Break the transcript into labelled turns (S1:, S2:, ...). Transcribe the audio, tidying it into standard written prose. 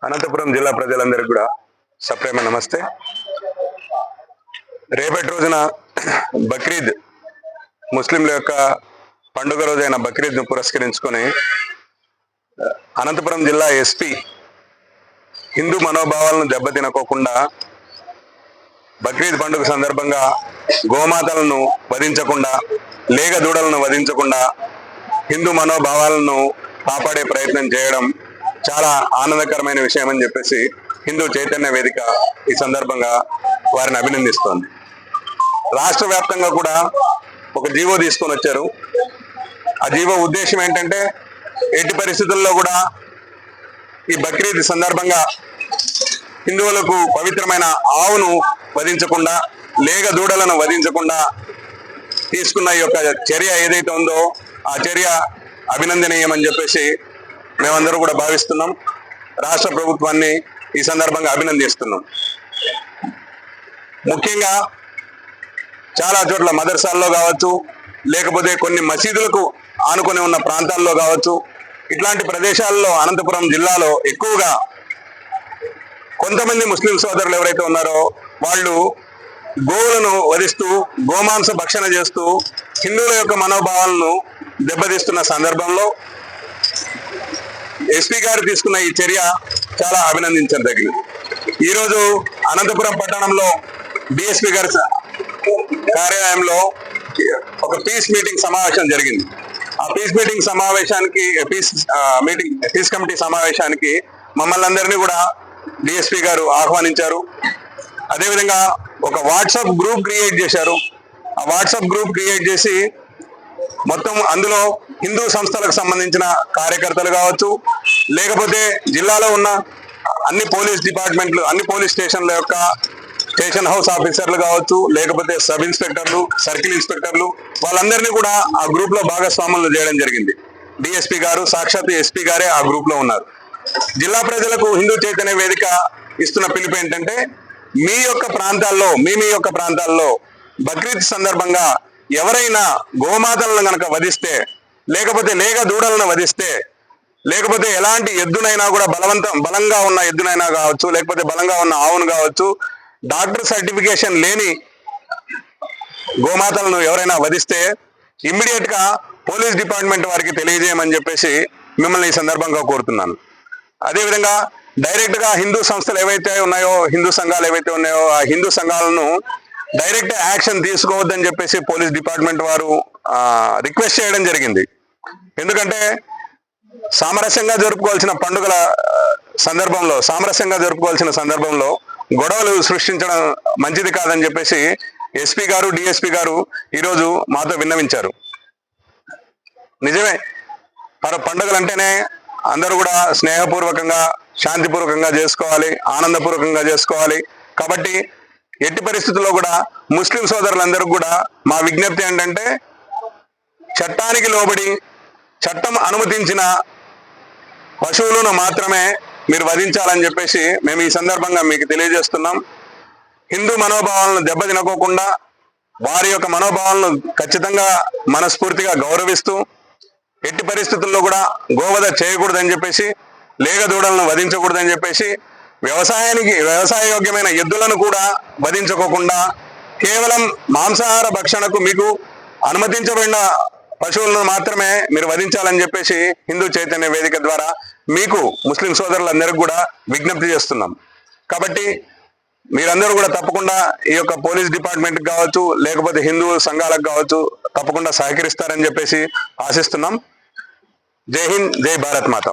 S1: అనంతపురం జిల్లా ప్రజలందరికీ కూడా సప్రేమ నమస్తే. రేపటి రోజున బక్రీద్ ముస్లింల యొక్క పండుగ రోజైన బక్రీద్ను పురస్కరించుకొని అనంతపురం జిల్లా ఎస్పీ హిందూ మనోభావాలను దెబ్బతినకోకుండా బక్రీద్ పండుగ సందర్భంగా గోమాతలను వధించకుండా, లేగ దూడలను వధించకుండా హిందూ మనోభావాలను కాపాడే ప్రయత్నం చేయడం చాలా ఆనందకరమైన విషయం అని చెప్పేసి హిందూ చైతన్య వేదిక ఈ సందర్భంగా వారిని అభినందిస్తోంది. రాష్ట్ర వ్యాప్తంగా కూడా ఒక జీవో తీసుకొని వచ్చారు. ఆ జీవో ఉద్దేశం ఏంటంటే, ఎట్టి పరిస్థితుల్లో కూడా ఈ బక్రీద్ సందర్భంగా హిందువులకు పవిత్రమైన ఆవును వధించకుండా, లేగ దూడలను వధించకుండా తీసుకున్న ఈ యొక్క చర్య ఏదైతే ఉందో ఆ చర్య అభినందనీయమని చెప్పేసి మేమందరూ కూడా భావిస్తున్నాం. రాష్ట్ర ప్రభుత్వాన్ని ఈ సందర్భంగా అభినందిస్తున్నాం. ముఖ్యంగా చాలా చోట్ల మదర్సాల్లో కావచ్చు, లేకపోతే కొన్ని మసీదులకు ఆనుకొని ఉన్న ప్రాంతాల్లో కావచ్చు, ఇట్లాంటి ప్రదేశాల్లో అనంతపురం జిల్లాలో ఎక్కువగా కొంతమంది ముస్లిం సోదరులు ఎవరైతే ఉన్నారో వాళ్ళు గోవులను వధిస్తూ, గోమాంస భక్షణ చేస్తూ హిందువుల యొక్క మనోభావాలను దెబ్బతీస్తున్న సందర్భంలో ఎస్పీ గారు తీసుకున్న ఈ చర్య చాలా అభినందించదగినది. ఈరోజు అనంతపురం పట్టణంలో డిఎస్పీ గారి కార్యాలయంలో ఒక పీస్ మీటింగ్ సమావేశం జరిగింది. ఆ పీస్ మీటింగ్ సమావేశానికి పీస్ కమిటీ సమావేశానికి మమ్మల్ని అందరినీ కూడా డిఎస్పీ గారు ఆహ్వానించారు. అదేవిధంగా ఒక వాట్సాప్ గ్రూప్ క్రియేట్ చేశారు. ఆ వాట్సాప్ గ్రూప్ క్రియేట్ చేసి మొత్తం అందులో హిందూ సంస్థలకు సంబంధించిన కార్యకర్తలు కావచ్చు, లేకపోతే జిల్లాలో ఉన్న అన్ని పోలీస్ డిపార్ట్మెంట్లు, అన్ని పోలీస్ స్టేషన్ల యొక్క స్టేషన్ హౌస్ ఆఫీసర్లు కావచ్చు, లేకపోతే సబ్ ఇన్స్పెక్టర్లు, సర్కిల్ ఇన్స్పెక్టర్లు, వాళ్ళందరినీ కూడా ఆ గ్రూప్ లో భాగస్వాములు చేయడం జరిగింది. డిఎస్పీ గారు, సాక్షాత్ ఎస్పీ గారే ఆ గ్రూప్ లో ఉన్నారు. జిల్లా ప్రజలకు హిందూ చైతన్య వేదిక ఇస్తున్న పిలుపు ఏంటంటే, మీ యొక్క ప్రాంతాల్లో బక్రీద్ సందర్భంగా ఎవరైనా గోమాతలను గనక వధిస్తే, లేకపోతే లేగ దూడలను వధిస్తే, లేకపోతే ఎలాంటి ఎద్దునైనా కూడా బలంగా ఉన్న ఎద్దునైనా కావచ్చు, లేకపోతే బలంగా ఉన్న ఆవును కావచ్చు, డాక్టర్ సర్టిఫికేషన్ లేని గోమాతలను ఎవరైనా వధిస్తే ఇమ్మీడియట్ గా పోలీస్ డిపార్ట్మెంట్ వారికి తెలియజేయమని చెప్పేసి మిమ్మల్ని ఈ సందర్భంగా కోరుతున్నాను. అదేవిధంగా డైరెక్ట్ గా హిందూ సంస్థలు ఏవైతే ఉన్నాయో, హిందూ సంఘాలు ఏవైతే ఉన్నాయో, ఆ హిందూ సంఘాలను డైరెక్ట్ యాక్షన్ తీసుకోవద్దని చెప్పేసి పోలీస్ డిపార్ట్మెంట్ వారు రిక్వెస్ట్ చేయడం జరిగింది. ఎందుకంటే సామరస్యంగా జరుపుకోవాల్సిన పండుగల సందర్భంలో, గొడవలు సృష్టించడం మంచిది కాదని చెప్పేసి ఎస్పీ గారు, డిఎస్పీ గారు ఈరోజు మాతో విన్నవించారు. నిజమే, పండుగలు అంటేనే అందరూ కూడా స్నేహపూర్వకంగా, శాంతిపూర్వకంగా చేసుకోవాలి, ఆనందపూర్వకంగా చేసుకోవాలి. కాబట్టి ఎట్టి పరిస్థితుల్లో కూడా ముస్లిం సోదరులందరూ కూడా మా విజ్ఞప్తి ఏంటంటే, చట్టానికి లోబడి చట్టం అనుమతించిన పశువులను మాత్రమే మీరు వధించాలని చెప్పేసి మేము ఈ సందర్భంగా మీకు తెలియజేస్తున్నాం. హిందూ మనోభావాలను దెబ్బతినకోకుండా వారి యొక్క మనోభావాలను ఖచ్చితంగా మనస్ఫూర్తిగా గౌరవిస్తూ, ఎట్టి పరిస్థితుల్లో కూడా గోవధ చేయకూడదని చెప్పేసి, లేగ దూడలను వధించకూడదని చెప్పేసి, వ్యవసాయయోగ్యమైన ఎద్దులను కూడా వధించుకోకుండా కేవలం మాంసాహార భక్షణకు మీకు అనుమతించబడిన పశువులను మాత్రమే మీరు వధించాలని చెప్పేసి హిందూ చైతన్య వేదిక ద్వారా మీకు ముస్లిం సోదరులందరికీ కూడా విజ్ఞప్తి చేస్తున్నాం. కాబట్టి మీరందరూ కూడా తప్పకుండా ఈ యొక్క పోలీస్ డిపార్ట్మెంట్కి కావచ్చు, లేకపోతే హిందూ సంఘాలకు కావచ్చు, తప్పకుండా సహకరిస్తారని చెప్పేసి ఆశిస్తున్నాం. జై హింద్, జై భారత్ మాత.